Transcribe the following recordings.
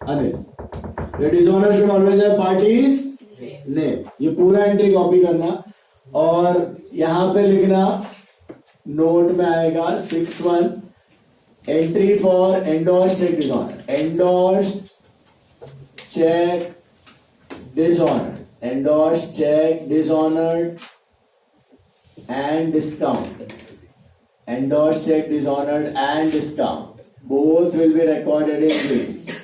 Anil. The dishonor should always have party's name. ये पूरा entry copy करना और यहां पे लिखना. नोट में आएगा 6-1 entry for endorsed cheque dishonour. Endorsed cheque dishonour. Endorsed check dishonored and discount. Endorsed check dishonored and discount. Both will be recorded in JP.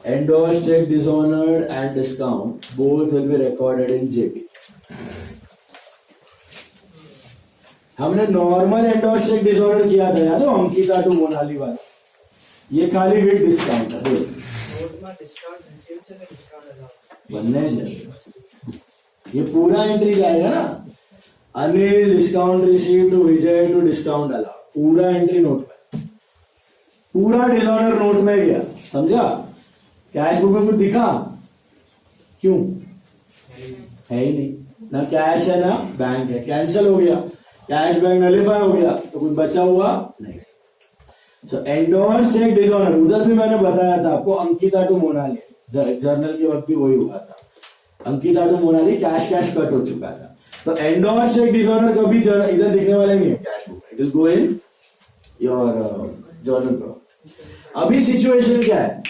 Endorsed check dishonored and discount. Both will be recorded in JP. हमने normal endorsed cheque dishonour किया था याद है Ankita to Monali वाला. ये खाली with discount है. Note में डिस्काउंट रिसीव से डिस्काउंट लगा बनने चाहिए. ये पूरा एंट्री जाएगा ना. Anil discount receive to Vijay to discount allow. पूरा एंट्री नोट में. पूरा डिसऑनर नोट में गया. समझा. कैश बुक में कुछ दिखा क्यों है ही नहीं ना. कैश है ना बैंक है. कैंसिल हो गया. कैश बैंक नलिफाई हो गया तो कुछ बचा हुआ नहीं. सो एंडोर्स चेक डिसऑनर उधर भी मैंने बताया था आपको. अंकिता टू मोनाली जर्नल के वक्त भी वही हुआ था. Ankita to Monali cash cut हो चुका था. तो एंडोर्स चेक डिसऑनर कभी इधर दिखने वाले नहीं है cash book. It will go in your journal pro. अभी सिचुएशन क्या है.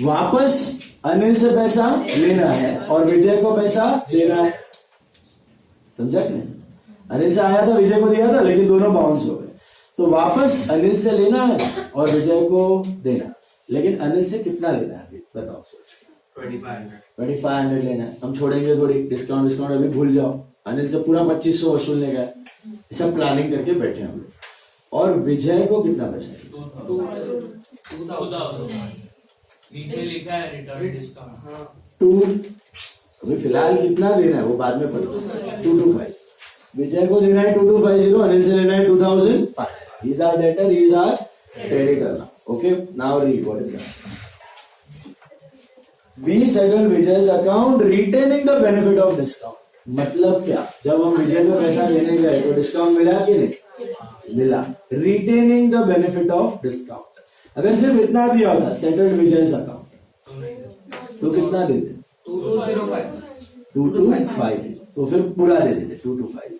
वापस अनिल से पैसा लेना है और विजय को पैसा देना है. समझा कि नहीं. अनिल से आया था विजय को दिया था लेकिन दोनों बाउंस हो गए. तो वापस अनिल से लेना है और विजय को देना. लेकिन अनिल से कितना लेना है अभी बताओ. सोच 2500 लेना है. हम छोड़ेंगे थोड़ी. डिस्काउंट अभी भूल जाओ. अनिल से पूरा 2500 वसूलने का है. सब प्लानिंग करके बैठे हम लोग. और विजय को कितना पैसा नीचे लिखा है रिटर्न डिस्काउंट 2. अभी फिलहाल कितना देना है वो बाद में पढ़ो. 225 विजय को देना है. 2250. अनिल से लेना है 2005. These are debtor, these are creditor now. Okay, now read what is that. We settle Vijay's account retaining the benefit of discount. मतलब क्या. जब हम विजय को पैसा लेने गए तो डिस्काउंट मिला कि नहीं मिला. Retaining the benefit of discount. अगर सिर्फ इतना दिया होता settled Vijay's account तो कितना देते 2250. तो फिर पूरा दे देते 2250.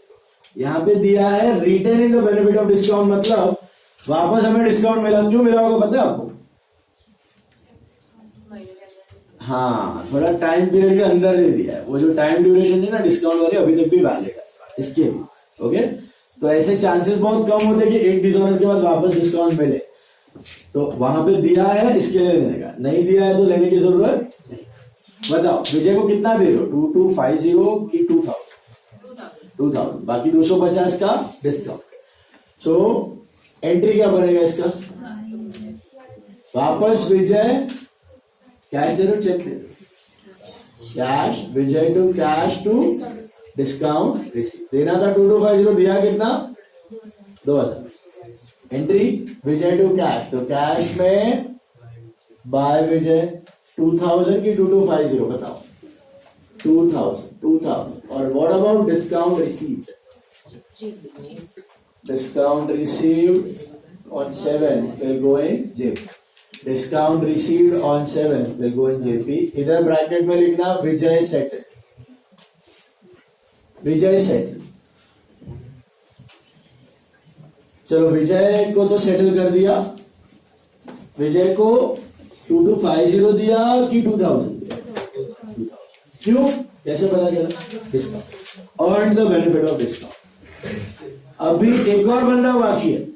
यहाँ पे दिया है retaining the benefit of discount. मतलब वापस हमें डिस्काउंट मिला. क्यों मिला होगा पता है आपको. हाँ थोड़ा टाइम पीरियड के अंदर दे दिया है. वो जो टाइम ड्यूरेशन है ना डिस्काउंट वाले अभी तक भी वैलिड है इसके भी. ओके. तो ऐसे चांसेस बहुत कम होते हैं कि एक डिसऑनर के बाद वापस डिस्काउंट मिले. तो वहां पे दिया है इसके लिए लेने का. नहीं दिया है तो लेने की जरूरत नहीं. बताओ विजय को कितना दे दो. 2250 की 2000. बाकी 250 का डिस्काउंट. सो एंट्री क्या बनेगा इसका. वापस विजय कैश दे दो. चेक दे दो. Cash Vijay to cash to discount receive. देना था 2250. दिया कितना 2000. Entry Vijay to cash. तो कैश में बाय विजय 2000 की 2250. बताओ 2000. और what about discount received. Discount received on 7 will go in JP. Discount received on 7 will go in JP. इधर ब्रैकेट में लिखना विजय सेटल. विजय सेटल. चलो विजय को तो सेटल कर दिया. विजय को 2250 दिया कि 2000 दिया. क्यों कैसे पता चला. Discount earn the benefit of discount. अभी एक और बंदा बाकी है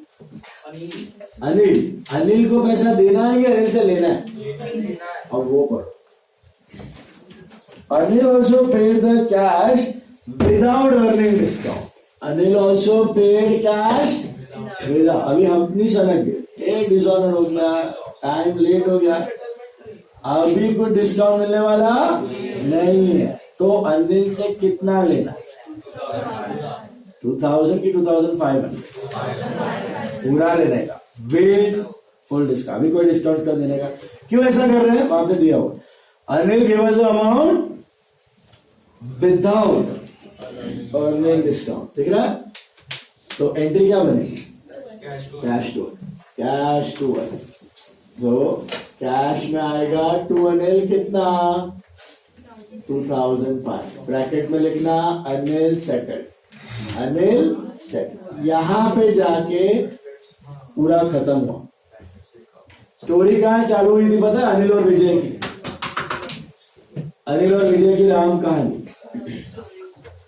अनिल. अनिल को पैसा देना है कि अनिल से लेना है. अब वो पढ़ो. Anil also paid the cash without earning discount. Anil also paid cash without. अभी हम नहीं समझ गए. एक डिसऑनर हो गया. टाइम लेट हो गया. अभी कुछ डिस्काउंट मिलने वाला नहीं है. तो अनिल से कितना लेना. 2000 की 2500 पूरा लेने का विद फुल डिस्काउंट. अभी कोई डिस्काउंट कर देने का. क्यों ऐसा कर रहे हैं. वहां पे दिया हुआ Anil give us the amount without earning discount. ठीक है. तो एंट्री क्या बनेगी. कैश टू तो कैश में आएगा 2 अनिल कितना 2005 ब्रैकेट में लिखना अनिल सेटल अनिल सेटल। यहां पे जाके पूरा खत्म हुआ। स्टोरी कहां चालू हुई थी पता है? अनिल और विजय की, अनिल और विजय की राम कहानी।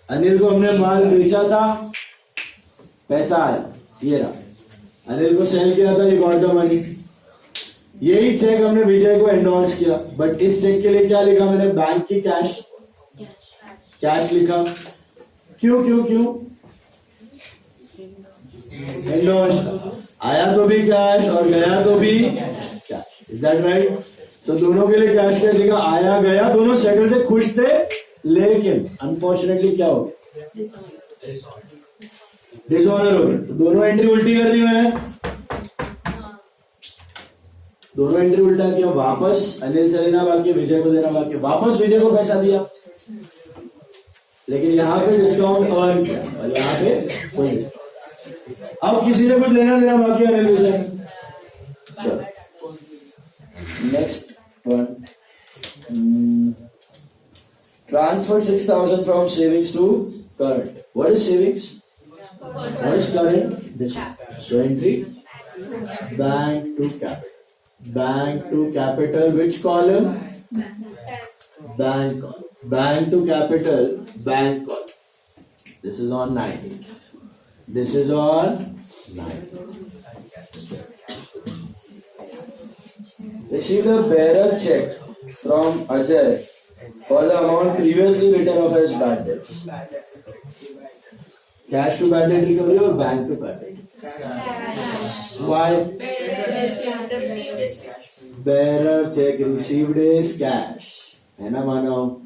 अनिल को हमने माल बेचा था, पैसा आया, ये रहा। अनिल को सेल किया था, ये गॉट द मनी। यही चेक हमने विजय को एंडोर्स किया, बट इस चेक के लिए क्या लिखा मैंने? बैंक की कैश लिखा। क्यों क्यों क्यों? एंडोर्स आया तो भी कैश और गया तो भी कैश। Is that right? तो दोनों के लिए कैश कैश लिखा, आया गया, दोनों सेटल से खुश थे, लेकिन अनफॉर्चुनेटली क्या हो गया? डिसऑनर हो गया। तो दोनों एंट्री उल्टी कर दी मैंने, दोनों एंट्री उल्टा किया। वापस अनिल से लेना बाकी, विजय को देना बाकी, वापस विजय को पैसा दिया, लेकिन यहाँ पे डिस्काउंट अर्न किया और यहाँ पे कोई डिस्काउंट। अब किसी से कुछ लेना देना बाकी अनिल विजय। चलो next one, transfer 6,000 from savings to current. What is savings? What is current? This so entry bank to capital. Bank to capital. Which column? Bank column. Bank to capital. Bank column. This is on 9. This is on 9. Receive the bearer check from Ajay for the amount previously written off as bad debts. Cash to bad debt recovery और bank to bad debt. Why? Bearer cheque received is cash, है ना मानो?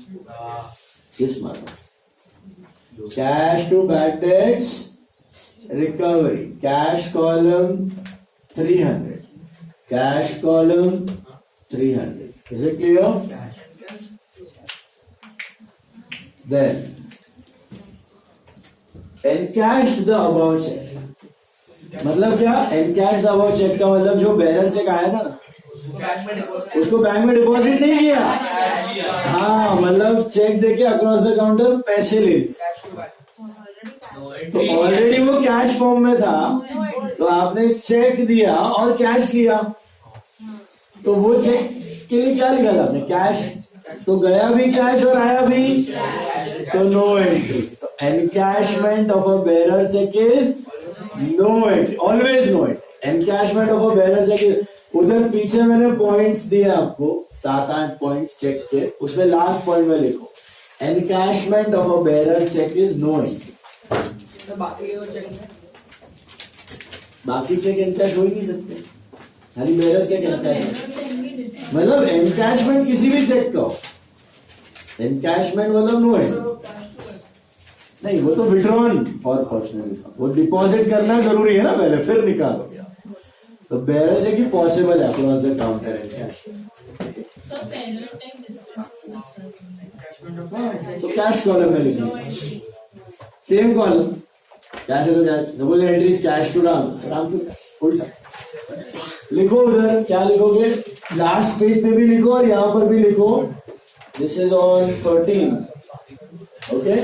Yes मानो। Cash to bad debts recovery, cash column 300, cash column 300। Is it clear? Then encash the above cheque. मतलब क्या? Encash the above check का मतलब जो bearer check आया था ना, उसको बैंक में डिपॉजिट नहीं किया। हाँ, मतलब चेक देके अक्रॉस द काउंटर पैसे ले लिए, तो ऑलरेडी वो कैश फॉर्म में था, तो आपने चेक दिया और कैश लिया। तो वो चेक के लिए क्या लिखा था आपने? कैश। तो गया भी कैश और आया भी, तो no entry. Encashment of a bearer check is no entry, always no entry. Encashment of a bearer check is, उधर पीछे मैंने पॉइंट्स दिए आपको, 7-8 पॉइंट्स चेक के, उसमें लास्ट पॉइंट में लिखो encashment of a bearer check is no entry. तो बाकी चेक एनकैश हो ही नहीं सकते, खाली बेरर चेक एनकैश। मतलब एनकैशमेंट किसी भी चेक का हो, एनकैशमेंट मतलब नो एंट्री नहीं, वो तो विड्रॉन फॉर पर्सनल, वो डिपॉजिट करना जरूरी है ना पहले, फिर निकालो। तो बेरर चेक ही पॉसिबल है अक्रॉस द काउंटर एनकैश। तो कैश कॉलम में लिखिए, सेम कॉलम कैश है तो cash, double entries cash to Ram, Ram to उल्टा लिखो। उधर क्या लिखोगे? लास्ट पेज पे भी लिखो और यहाँ पर भी लिखो। This is on 13, okay.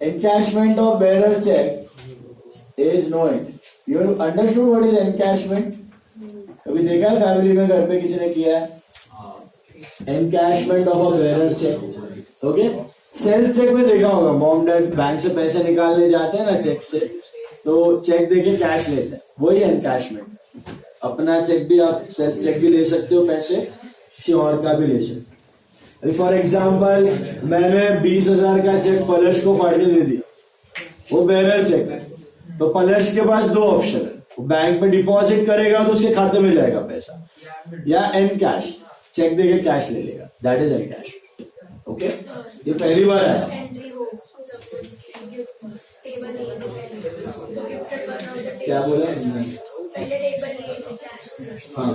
encashment of bearer check is no entry. You understood what is encashment? कभी देखा है फैमिली में, घर पे किसी ने किया है? encashment of a bearer check, okay. Self cheque में देखा होगा, मॉम डैड बैंक से पैसे निकालने जाते हैं ना चेक से, तो चेक देके कैश लेते हैं, वही एनकैशमेंट। अपना चेक भी आप सेल्फ चेक भी ले सकते हो, पैसे किसी और का भी ले सकते हो। फॉर एग्जाम्पल मैंने 20,000 का चेक पलश को फाड़ के दे दिया, वो बेरर चेक है, तो पलश के पास दो ऑप्शन है, वो बैंक में डिपॉजिट करेगा तो उसके खाते में जाएगा पैसा, या एन कैश चेक देके कैश ले लेगा, that is an cash, okay. ये पहली बार आया। क्या बोला? पहले टेबल लिए थे कैश, हाँ,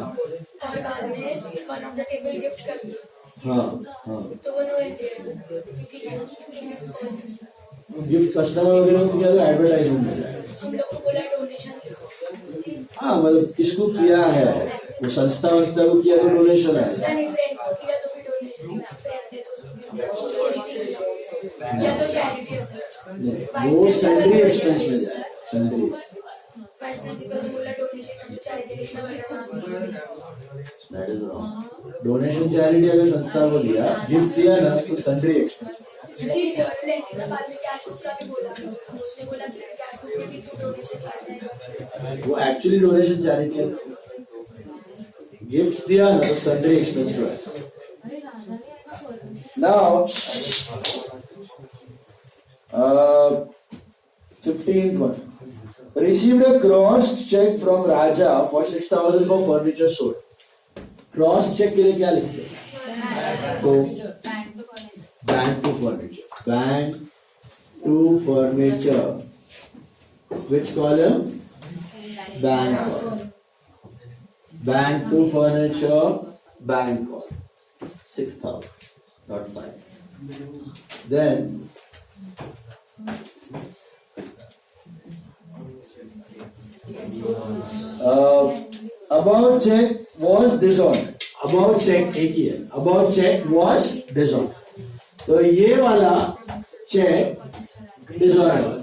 और बाद में one of the table gift कर दिया। हाँ हाँ, तो वो नो एंट्री है, क्योंकि गिफ्ट कस्टमर वगैरह को क्या एडवर्टाइजमेंट मिल रहा है। हम लोग को बोला डोनेशन लिखो। हाँ मतलब किसको किया है, वो संस्था वंस्था को किया तो डोनेशन है। संस्था ने फ्रेंड को किया तो भी डोनेशन है, फ्रेंड है तो उसको गिफ्ट या तो चैरिटी होता है। वो सैलरी एक्सपेंस में जाए, सैलरी वाइस प्रिंसिपल ने बोला डोनेशन है तो चैरिटी लिखना पड़ेगा। That is wrong. Donation charity अगर संस्था को दिया, गिफ्ट दिया ना तो सैलरी एक्सपेंस। ये जर्नल एंट्री का बाद में कैश बुक का भी बोला, उसने बोला कि कैश बुक में भी तो डोनेशन करना है। वो एक्चुअली डोनेशन चैरिटी है। गिफ्ट्स दिया ना तो सैलरी एक्सपेंस हुआ है। Now 15th one. Received a crossed check from Raja for 6,000 for furniture sold. Cross check के लिए क्या लिखते हैं? तो bank to furniture. Bank to furniture. Which column? Bank column. Bank to furniture. Bank column. 6,000, not 5. Then about check was dishonored. About check एक ही है. About check was dishonored. तो ये वाला check dishonored.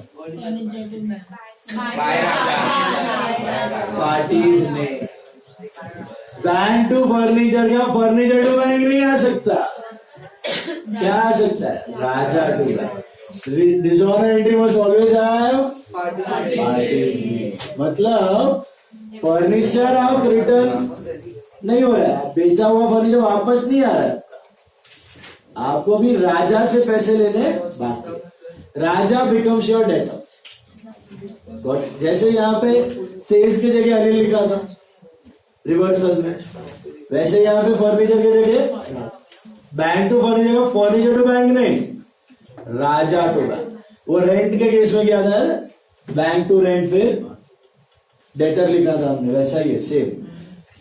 पार्टीज ने बैंक टू फर्नीचर का furniture to bank नहीं आ सकता. क्या आ सकता है? Raja to bank. Dishonour entry must always have parties. मतलब फर्नीचर आप रिटर्न नहीं हो रहा है, बेचा हुआ फर्नीचर वापस नहीं आ रहा है, आपको भी राजा से पैसे लेने बाकी. राजा बिकम्स योर डेटर. जैसे यहाँ पे सेल्स की जगह अनिल लिखा था रिवर्सल में, वैसे यहाँ पे फर्नीचर की जगह bank to furniture, furniture to bank नहीं, राजा टू बैंक. वो रेंट के केस में क्या था, बैंक टू रेंट, फिर डेटर लिखा था हमने, वैसा ही है सेम.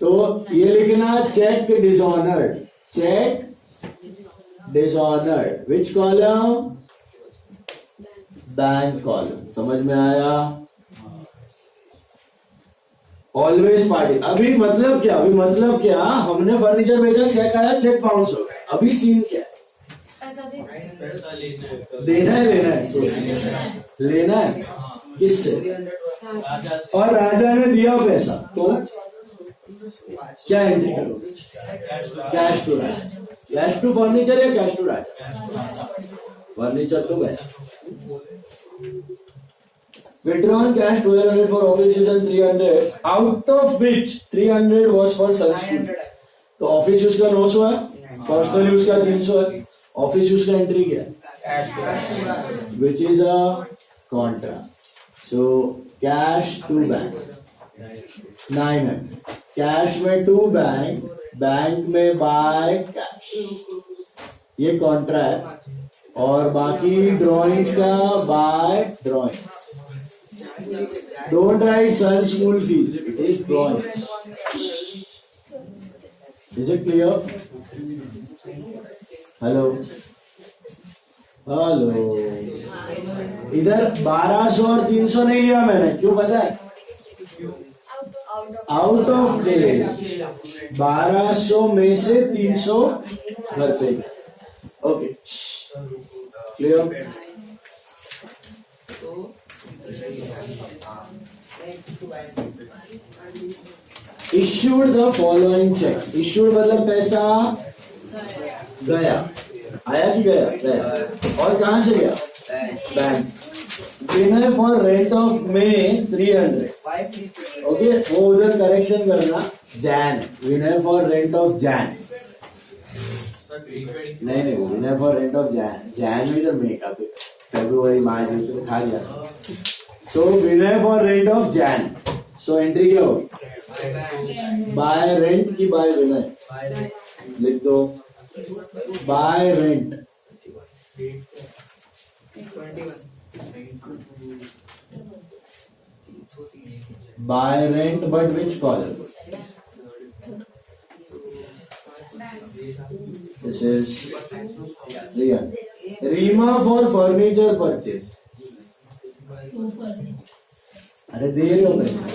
तो ये लिखना cheque dishonoured. Cheque dishonoured. Which column? Bank column. समझ में आया? Always party. अभी मतलब क्या, अभी मतलब क्या, हमने फर्नीचर बेचा, चेक आया, चेक बाउंस हो गया. अभी सीन क्या है? पैसा लेना है, देना है, लेना है, लेना है. किससे? राजा से. और राजा ने दिया पैसा, तो क्या एंट्री करोगे? Cash to Raja. Cash to furniture या कैश टू राजा? फर्नीचर तो गया. Withdrawn cash 1200 for office use and 300, out of which 300 was for subscription. तो ऑफिस यूज का 900 है, पर्सनल यूज का 300 है. ऑफिस यूज का एंट्री क्या है? Which is a contra. So cash to bank 900. Cash में टू बैंक, बैंक में बाय कैश, ये कॉन्ट्रा है. और बाकी ड्रॉइंग्स का by drawings. Don't write son school fees. It is drawings. Is it clear? Hello. Hello. इधर 1200 और 300 नहीं लिया मैंने, क्यों पता है? आउट ऑफ डेज 1200 में से 300 घर पे. Okay, clear? Issued the following checks. Issued मतलब पैसा गया, आया कि गया? गया. और कहां से गया? Bank. Vinay for rent of May 300. Okay, वो उधर करेक्शन करना. Jain, Vinay for rent of Jain. नहीं, Vinay for rent of Jain. Jain भी तो मे का फेब्रुवरी मार्च उसमें खा गया. So Vinay for rent of Jain. So entry क्या होगी? बाय रेंट की बाय विनय. लिख दो by rent. By rent but which column? This is clear. Reema for furniture purchase. अरे दे रहे हो पैसा.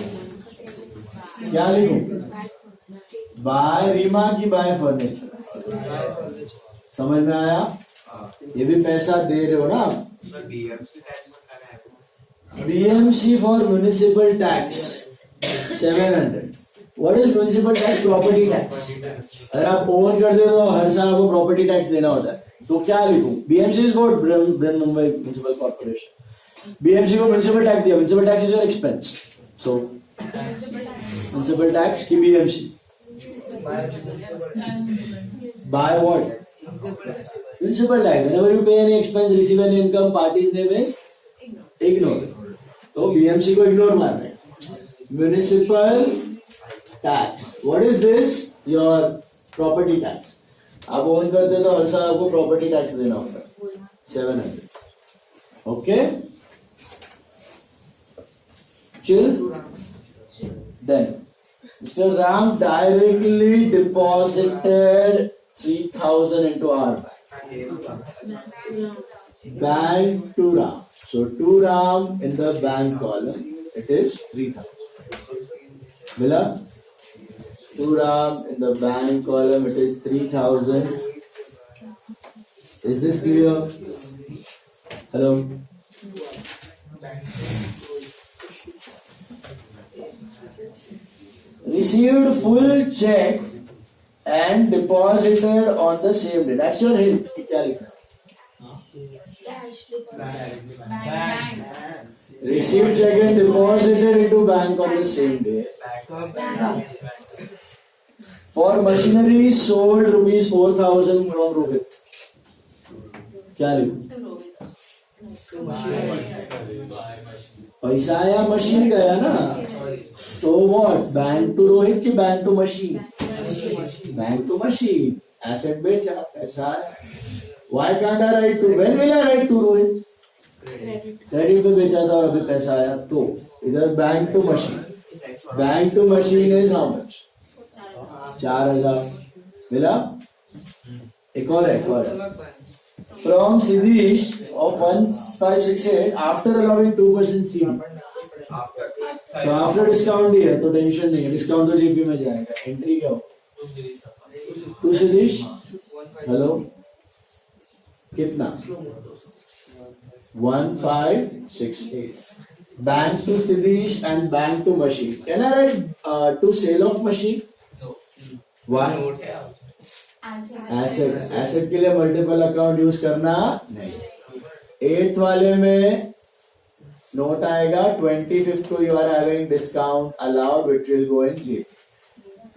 क्या लिखूं? बाय रीमा की बाय फर्नीचर? समझ में आया? ये भी पैसा दे रहे हो ना? BMC for municipal tax 700. What is municipal tax? Property tax. अगर आप ओन करते हो तो हर साल आपको प्रॉपर्टी टैक्स देना होता है, तो क्या लिखूं? BMC is for Brihanmumbai municipal corporation. BMC को म्युनिसिपल टैक्स दिया. Municipal tax is your expense, so municipal tax की BMC. By what? Municipal tax. Whenever you pay any expense, receive any income, party's name is ignore. तो BMC को ignore मारना है. Municipal tax, what is this? Your property tax. आप own करते हो तो हर साल आपको प्रॉपर्टी टैक्स देना होता है 700. Okay, chill. Then Mr. Ram directly deposited 3,000 into our bank to Ram. So to Ram in the bank column, it is 3,000. Mila? To Ram in the bank column, it is 3,000. Is this clear? Hello? Received full check and deposited on the same day. That's your hint. क्या लिखना? Received check and deposited into bank on the same day. For machinery sold rupees 4,000 from Rohit. क्या लिखूं? पैसा आया, machine गया ना, तो what? Bank to Rohit की bank to machine? Bank to machine. Asset बेचा, पैसा आया. Why can't I write to? When will I write to Rohit? Credit पे बेचा था और अभी पैसा आया, तो इधर bank to machine. Bank to machine is how much? 4,000. मिला? एक और है. From Siddhish of 1568 after allowing 2% CD. तो आफ्टर डिस्काउंट ही है तो टेंशन नहीं है, डिस्काउंट तो जीपी में जाएगा. एंट्री क्या हो? टू सिद्धीश. हेलो, कितना? 1568. Bank to Siddhish and bank to machine. Can I write to sale of machine? One asset. Asset के लिए मल्टीपल अकाउंट यूज करना नहीं. 8th वाले में नोट आएगा 25th को you are having discount allowed which will go in G.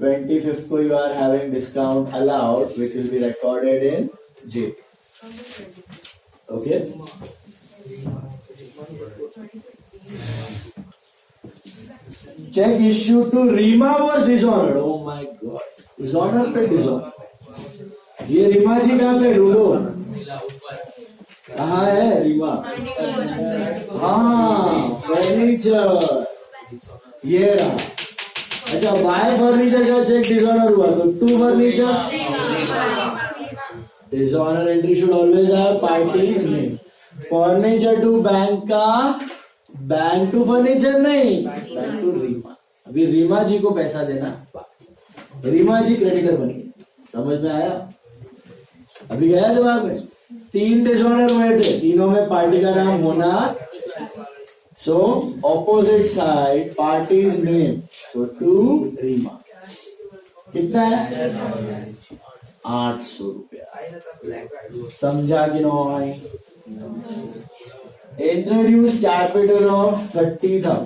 25th को you are having discount allowed which will be recorded in G. Okay, cheque issue to Reema was dishonoured. Oh my god, dishonour पे dishonour. ये रीमा जी कहाँ पे? ढूंढो, कहाँ है रीमा? हाँ, furniture. ये रहा. अच्छा, बाय फर्नीचर का चेक डिसऑनर हुआ तो to furniture dishonour entry should always have party name. Furniture to bank का बैंक टू फर्नीचर नहीं, बैंक टू रीमा. अभी रीमा जी को पैसा देना, रीमा जी क्रेडिटर बनी. समझ में आया? अभी गया दिमाग में? 3 डिसऑनर हुए थे, तीनों में पार्टी का नाम होना. So opposite side parties name. So to Reema. कितना है? 800 रुपया. समझा कि नहीं? Introduce capital of 30,000.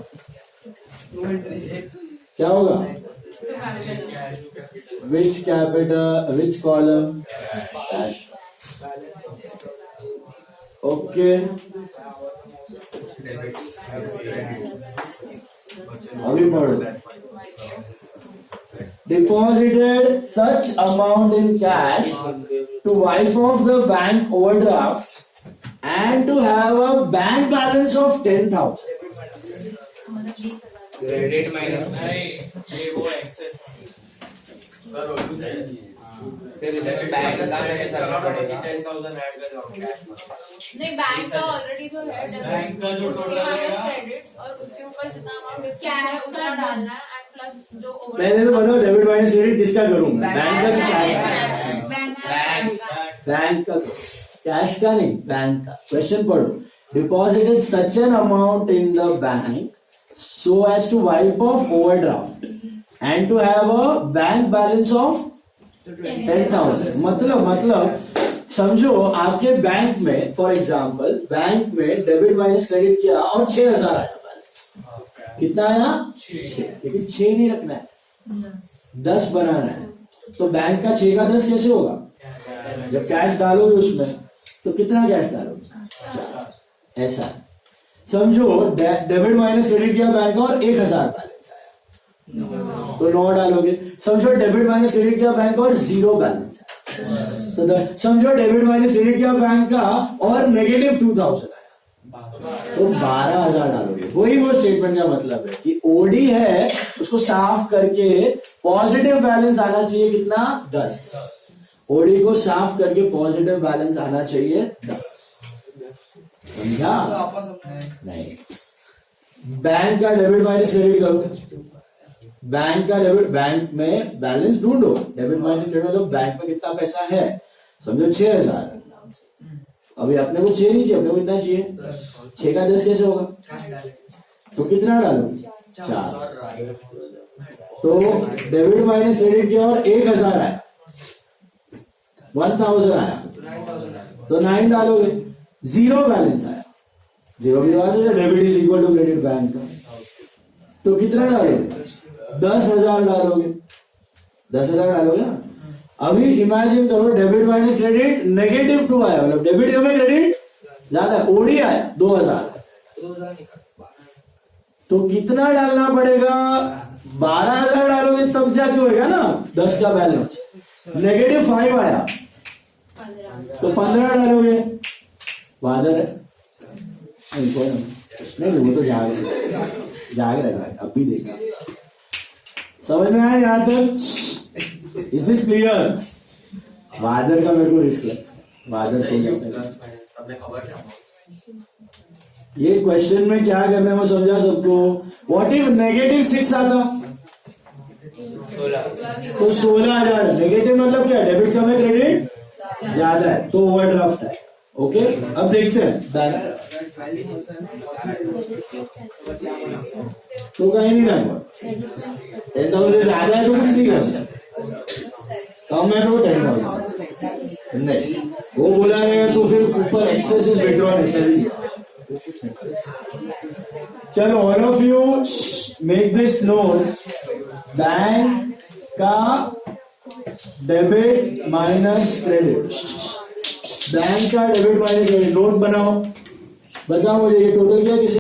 क्या होगा? Which capital, which column? Cash. Okay. अभी पढ़ो. Deposited such amount in cash to wipe off the bank overdraft and to have a bank balance of 10,000. Credit minus नहीं, ये वो एक्सेस सर बैंक का मैंने करना पड़ेगा. 10,000 ऐड कर रहा हूं. नहीं, बैंक का ऑलरेडी जो है बैंक का जो टोटल है क्रेडिट और उसके ऊपर जितना अमाउंट कैश का डालना है एंड पास जो over- पहले तो बताओ डेबिट माइनस क्रेडिट किसका करूं मैं? बैंक का कि कैश का? बैंक का करो, कैश का नहीं, बैंक का। क्वेश्चन पढ़ो, deposited such an amount in the bank so as to wipe off overdraft and to have a bank balance of 10,000। मतलब समझो आपके बैंक में, फॉर एग्जाम्पल बैंक में डेबिट माइनस क्रेडिट किया और 6,000 आया बैलेंस। कितना आया? 6। लेकिन 6 नहीं रखना है, 10 बनाना है। तो बैंक का 6 का 10 कैसे होगा? जब कैश डालोगे उसमें तो कितना कैश डालोगे? ऐसा है। समझो डेबिट माइनस क्रेडिट किया बैंक का और 1,000 बैलेंस आया, तो 9 डालोगे। समझो डेबिट माइनस क्रेडिट किया बैंक का और 0 बैलेंस आया, तो समझो डेबिट माइनस क्रेडिट किया बैंक का और नेगेटिव 2,000 आया, तो 12,000 डालोगे। वही वो स्टेटमेंट का मतलब है कि ओडी है, उसको साफ करके पॉजिटिव बैलेंस आना चाहिए। कितना? 10। ओडी को साफ करके पॉजिटिव बैलेंस आना चाहिए 10। समझा? नहीं। बैंक का डेबिट माइनस क्रेडिट करो, बैंक का डेबिट, बैंक में बैलेंस ढूंढो, डेबिट माइनस क्रेडिट तो बैंक में कितना पैसा है। समझो 6,000, अभी अपने को 6 नहीं चाहिए, अपने को कितना चाहिए? 6 का 10 कैसे होगा? तो कितना डालो? 4। तो डेबिट माइनस क्रेडिट किया और 1,000 आया, 1,000 आया, तो 9 डालोगे। 0 बैलेंस आया, 0 की बात है, debit is equal to credit bank का, तो कितना डालोगे? 10,000 डालोगे। 10,000 डालोगे ना। अभी इमेजिन करो डेबिट माइनस क्रेडिट नेगेटिव 2 आया, मतलब डेबिट कम है क्रेडिट ज्यादा, ओडी आया 2,000, तो कितना डालना पड़ेगा? 12,000 डालोगे तब जाके होगा ना 10 का बैलेंस। नेगेटिव 5 आया तो 15 डालोगे। वादर है नहीं, वो तो जाग रहा है, अब भी देखा। समझ में आया यहां तक? Is this clear? वादर का मेरे को रिस्क है, वादर सो जाता है। ये क्वेश्चन में क्या करना है वो समझा सबको? व्हाट इफ नेगेटिव 6 आता तो 16,000। नेगेटिव मतलब क्या? डेबिट कम है क्रेडिट ज्यादा है, तो ओवरड्राफ्ट है। ओके, अब देखते हैं बैंक, तो कहीं नहीं ना 10,000 ज्यादा है तो कुछ नहीं कर सकते, कम है तो 10,000 नहीं, वो बोला रहेगा तो फिर ऊपर एक्सेस इज विड्रॉन ऐसा भी। चलो all of you make this note, bank का डेबिट माइनस क्रेडिट, बैंक का डेबिट माइनस क्रेडिट नोट बनाओ। बताओ मुझे ये टोटल क्या किसी